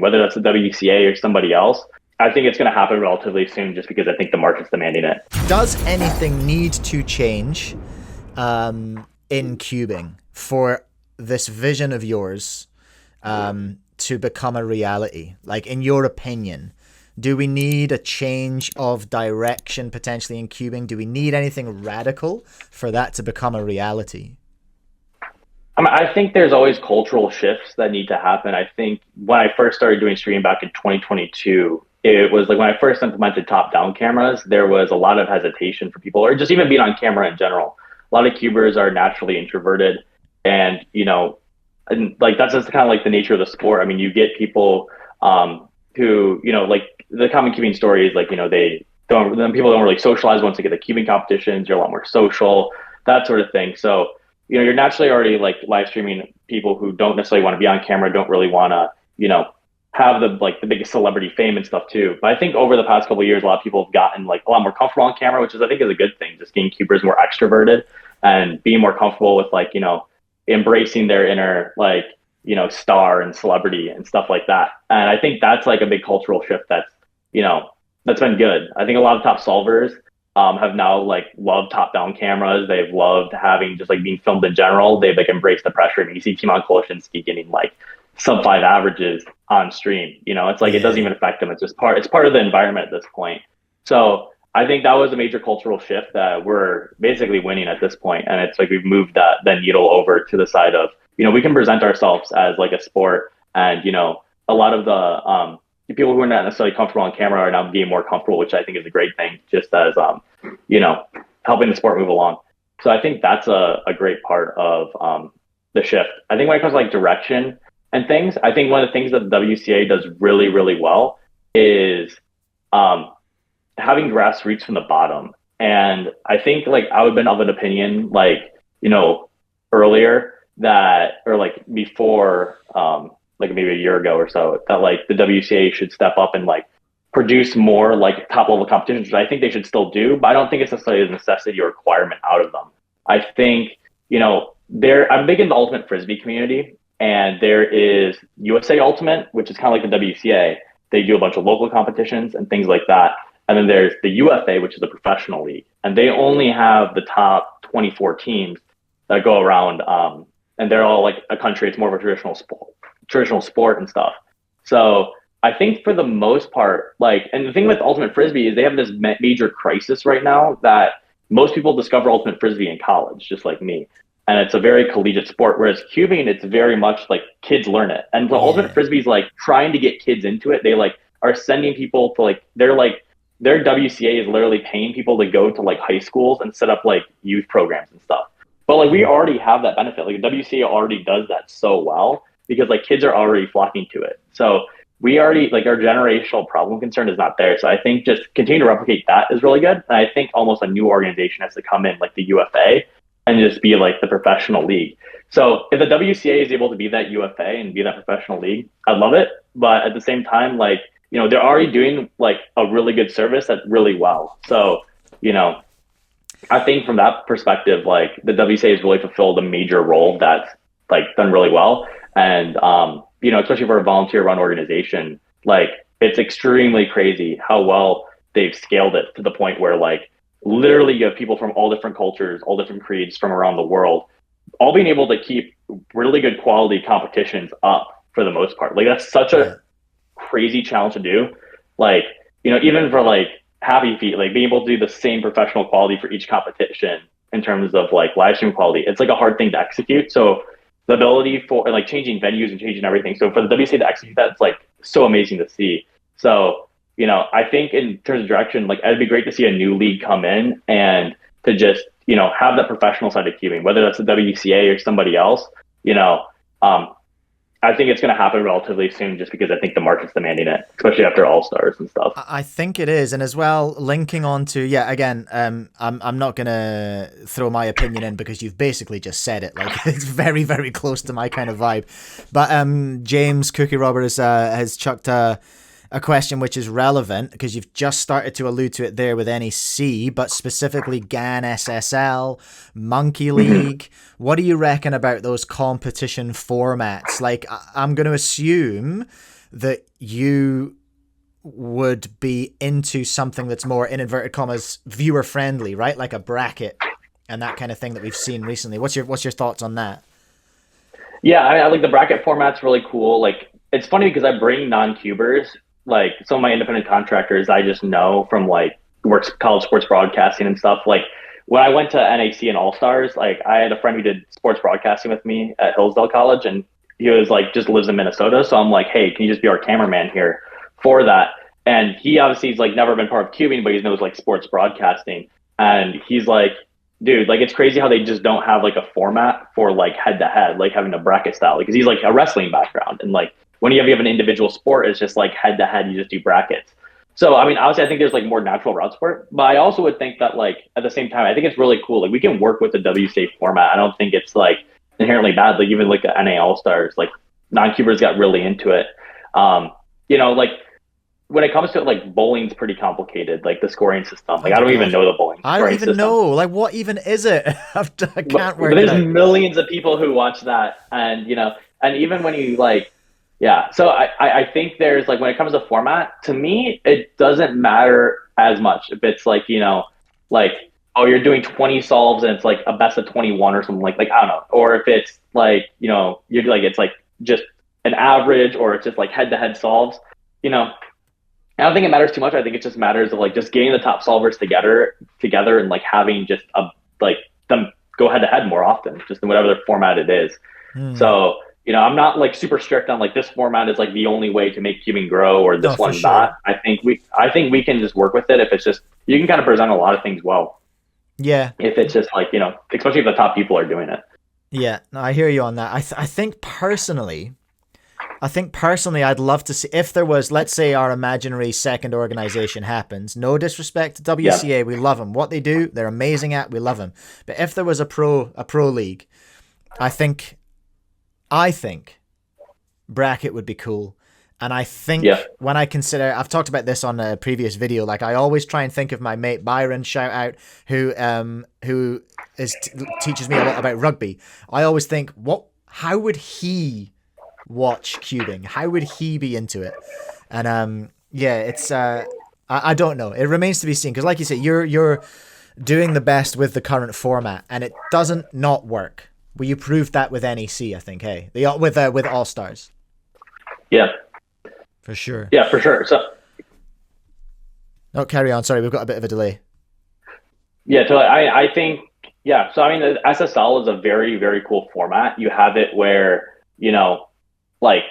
whether that's the WCA or somebody else. I think it's going to happen relatively soon just because I think the market's demanding it. Does anything need to change in cubing for this vision of yours to become a reality? Like, in your opinion, do we need a change of direction potentially in cubing? Do we need anything radical for that to become a reality? I mean, I think there's always cultural shifts that need to happen. I think when I first started doing streaming back in 2022, it was like when I first implemented top-down cameras, there was a lot of hesitation for people, or just even being on camera in general. A lot of cubers are naturally introverted, and and like that's just kind of like the nature of the sport. I mean, you get people who, like the common cubing story is like, then people don't really socialize once they get the cubing competitions. You're a lot more social, that sort of thing. So you're naturally already like live streaming people who don't necessarily want to be on camera, don't really want to, have the biggest celebrity fame and stuff too. But I think over the past couple of years, a lot of people have gotten like a lot more comfortable on camera, which is I think is a good thing. Just getting cubers more extroverted and being more comfortable with like, embracing their inner like, star and celebrity and stuff like that. And I think that's like a big cultural shift that's been good. I think a lot of top solvers have now like loved top down cameras. They've loved having just like being filmed in general. They've like embraced the pressure. I mean, you see Timon Koloshinsky getting like sub 5 averages on stream. It's like it doesn't even affect them. It's part of the environment at this point. So I think that was a major cultural shift that we're basically winning at this point. And it's like we've moved that needle over to the side of, we can present ourselves as like a sport. And, a lot of the people who are not necessarily comfortable on camera are now being more comfortable, which I think is a great thing, just as, helping the sport move along. So I think that's a great part of the shift. I think when it comes to like direction and things, I think one of the things that the WCA does really, really well is having grassroots from the bottom. And I think like I would have been of an opinion, like, earlier that, or like before, like maybe a year ago or so, that like the WCA should step up and like produce more like top level competitions, which I think they should still do, but I don't think it's necessarily a necessity or requirement out of them. I think, I'm big in the ultimate frisbee community, and there is USA Ultimate, which is kind of like the WCA. They do a bunch of local competitions and things like that. And then there's the UFA, which is a professional league, and they only have the top 24 teams that go around, and they're all like a country. It's more of a traditional sport and stuff. So I think for the most part, like, and the thing with ultimate frisbee is they have this major crisis right now that most people discover ultimate frisbee in college, just like me. And it's a very collegiate sport, whereas cubing, it's very much like kids learn it. And the ultimate frisbee is like trying to get kids into it. They like are sending people to like, they're like, their WCA is literally paying people to go to like high schools and set up like youth programs and stuff. But like we already have that benefit. Like the WCA already does that so well because like kids are already flocking to it. So we already, like, our generational problem concern is not there. So I think just continue to replicate that is really good. And I think almost a new organization has to come in, like the UFA, and just be like the professional league. So if the WCA is able to be that UFA and be that professional league, I love it. But at the same time, like, they're already doing like a really good service that's really well. So, I think from that perspective, like the WCA has really fulfilled a major role that's like done really well. And, especially for a volunteer run organization, like it's extremely crazy how well they've scaled it to the point where like literally you have people from all different cultures, all different creeds from around the world, all being able to keep really good quality competitions up for the most part. Like that's such a crazy challenge to do. Like, even for like Happy Feet, like being able to do the same professional quality for each competition in terms of like live stream quality, it's like a hard thing to execute. So the ability for like changing venues and changing everything. So for the WCA to execute that, it's like so amazing to see. So, I think in terms of direction, like it'd be great to see a new league come in and to just, have that professional side of cubing, whether that's the WCA or somebody else, I think it's going to happen relatively soon just because I think the market's demanding it, especially after All-Stars and stuff. I think it is. And as well, linking on to, again, I'm not going to throw my opinion in because you've basically just said it. Like, it's very, very close to my kind of vibe. But James Cookie Roberts has chucked a question which is relevant because you've just started to allude to it there with NEC, but specifically GAN SSL, Monkey League. What do you reckon about those competition formats? Like, I'm going to assume that you would be into something that's more, in inverted commas, viewer friendly, right? Like a bracket and that kind of thing that we've seen recently. What's your thoughts on that? Yeah, I like the bracket format's really cool. Like it's funny because I bring non-cubers, like some of my independent contractors I just know from like works college sports broadcasting and stuff. Like when I went to NAC and All Stars, like I had a friend who did sports broadcasting with me at Hillsdale College, and he was like just lives in Minnesota. So I'm like, hey, can you just be our cameraman here for that? And he obviously he's like never been part of cubing, but he knows like sports broadcasting. And he's like, dude, like it's crazy how they just don't have like a format for like head to head, like having a bracket style. Because he's like a wrestling background, and like when you have an individual sport, it's just like head to head, you just do brackets. So I mean, obviously, I think there's like more natural routes for it, but I also would think that like at the same time, I think it's really cool. Like we can work with the WCA format. I don't think it's like inherently bad. Like even like the NA All Stars, like non-cubers got really into it. Like when it comes to it, like bowling's pretty complicated. Like the scoring system, like Oh I my don't even god, know the bowling I don't scoring even system. know. Like, what even is it? I can't But work it there's out. millions of people who watch that, and and even when you like, yeah. So I think there's like when it comes to format, to me, it doesn't matter as much if it's like like oh you're doing 20 solves and it's like a best of 21 or something like I don't know, or if it's like you're like it's like just an average or it's just like head to head solves, you know. I don't think it matters too much. I think it just matters of like just getting the top solvers together and like having just a like them go head to head more often, just in whatever format it is. Hmm. So, I'm not like super strict on like this format is like the only way to make cubing grow or No, this for one sure. not. I think we can just work with it if it's just you can kind of present a lot of things well. Yeah, If it's just like, especially if the top people are doing it. yeah. No, I hear you on that. I think personally, I'd love to see if there was, let's say, our imaginary second organization happens. No disrespect to Yeah. WCA, we love them. What they do, they're amazing at. We love them. But if there was a pro league, I think, I think bracket would be cool. And I Yeah. think when I consider, I've talked about this on a previous video. Like I always try and think of my mate Byron, shout out, who teaches me a lot about rugby. I always think, how would he watch cubing? How would he be into it? And yeah, it's I don't know. It remains to be seen because, like you say, you're doing the best with the current format, and it doesn't not work. Well, you proved that with NEC, I think. Hey, with All Stars Yeah. for sure. Yeah, for sure. So Oh, carry on. Sorry, we've got a bit of a delay. yeah, so I think yeah. So I mean, the SSL is a very very cool format. You have it where like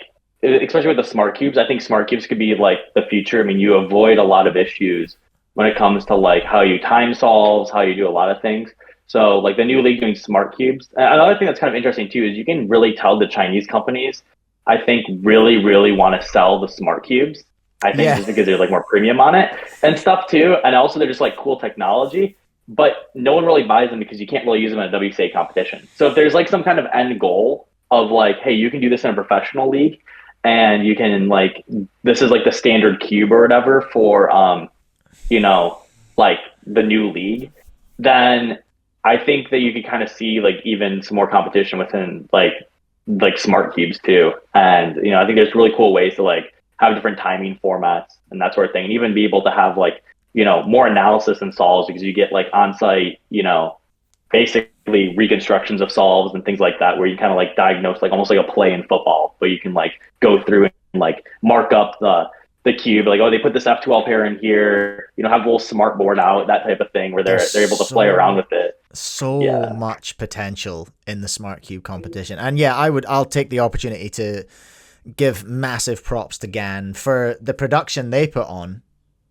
especially with the smart cubes. I think smart cubes could be like the future. I mean, you avoid a lot of issues when it comes to like how you time solves, how you do a lot of things. So like the new league doing smart cubes. Another thing that's kind of interesting too is you can really tell the Chinese companies, I think, really really want to sell the smart cubes. I think Yeah, just because they're like more premium on it and stuff too, and also they're just like cool technology. But no one really buys them because you can't really use them in a WCA competition. So if there's like some kind of end goal of like, hey, you can do this in a professional league, and you can like this is like the standard cube or whatever for like the new league, then I think that you can kind of see like even some more competition within like smart cubes too. And I think there's really cool ways to like have different timing formats and that sort of thing, and even be able to have like more analysis and solves because you get like on site basically reconstructions of solves and things like that where you kind of like diagnose like almost like a play in football, but you can like go through and like mark up the cube, like, oh, they put this F12 pair in here, have a little smart board out, that type of thing where they're there's able to play around with it. so Yeah. much potential in the smart cube competition, and yeah, I'll take the opportunity to give massive props to GAN for the production they put on.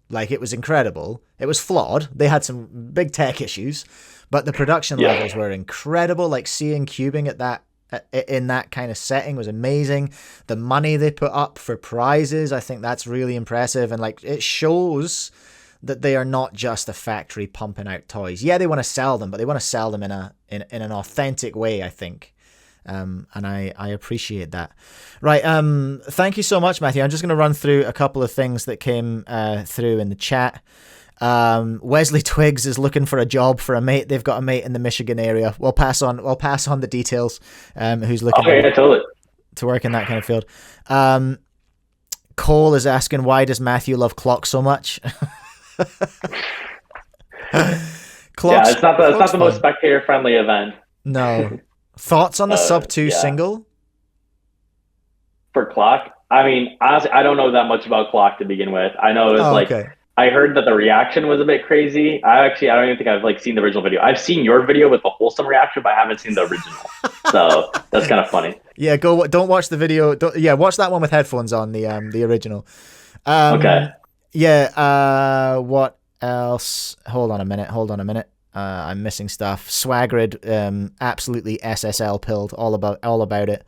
Like, it was incredible. It was flawed. They had some big tech issues, but the production Yeah. levels were incredible. Like, seeing cubing at that in that kind of setting was amazing. The money they put up for prizes, I think that's really impressive, and like it shows that they are not just a factory pumping out toys. Yeah, they want to sell them, but they want to sell them in an authentic way, I think. And I appreciate that. Right. Thank you so much, Matthew. I'm just going to run through a couple of things that came through in the chat. Wesley Twiggs is looking for a job for a mate. They've got a mate in the Michigan area. We'll pass on the details. Who's looking Okay, yeah, totally. to work in that kind of field. Cole is asking, why does Matthew love clock so much? Yeah, Clock's it's not the most fun. spectator friendly event. No. Thoughts on the sub 2 Yeah, single? for clock. I mean, honestly, I don't know that much about clock to begin with. I know it's Oh, like okay. I heard that the reaction was a bit crazy. I don't even think I've like seen the original video. I've seen your video with the wholesome reaction, but I haven't seen the original. So that's kind of funny. Yeah, go. Don't watch the video. Don't, yeah, watch that one with headphones on. The original. Okay. Um, yeah. What else? Hold on a minute. Hold on a minute. I'm missing stuff. Swagrid, absolutely SSL pilled. All about it.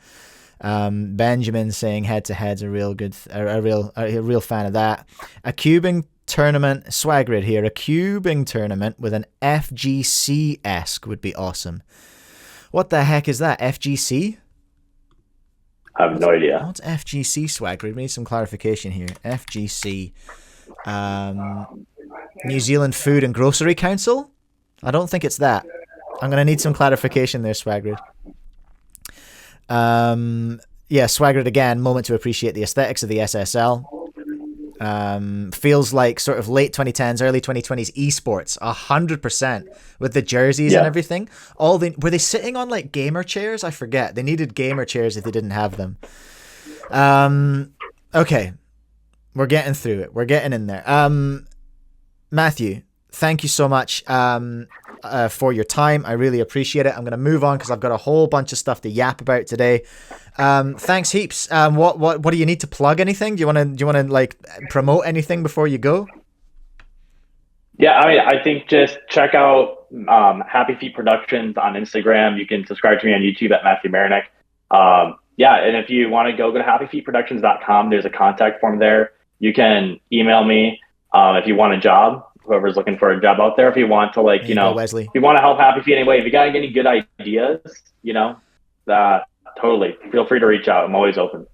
Benjamin saying head to head's a real good, a real fan of that. A cubing tournament, Swagrid here. A cubing tournament with an FGC esque would be awesome. What the heck is that? FGC? I have no idea. What's FGC, Swagrid? We need some clarification here. FGC. New Zealand Food and Grocery Council? I don't think it's that. I'm going to need some clarification there, Swagrid. Yeah, Swagrid again, moment to appreciate the aesthetics of the SSL. Feels like sort of late 2010s, early 2020s esports, 100% with the jerseys and Yeah. everything. Were they sitting on like gamer chairs? I forget. They needed gamer chairs if they didn't have them. Okay, we're getting through it. We're getting in there. Matthew, thank you so much for your time. I really appreciate it. I'm going to move on because I've got a whole bunch of stuff to yap about today. Thanks heaps. What do you need to plug? Anything? Do you want to like promote anything before you go? Yeah, I mean, I think just check out Happy Feet Productions on Instagram. You can subscribe to me on YouTube at Matthew Marinek. Yeah, and if you want to go to happyfeetproductions.com, there's a contact form there. You can email me if you want a job, whoever's looking for a job out there. If you want to, like, There you you go, know, Wesley. if you want to help Happy Feet anyway, if you got any good ideas, you know, that totally feel free to reach out. I'm always open.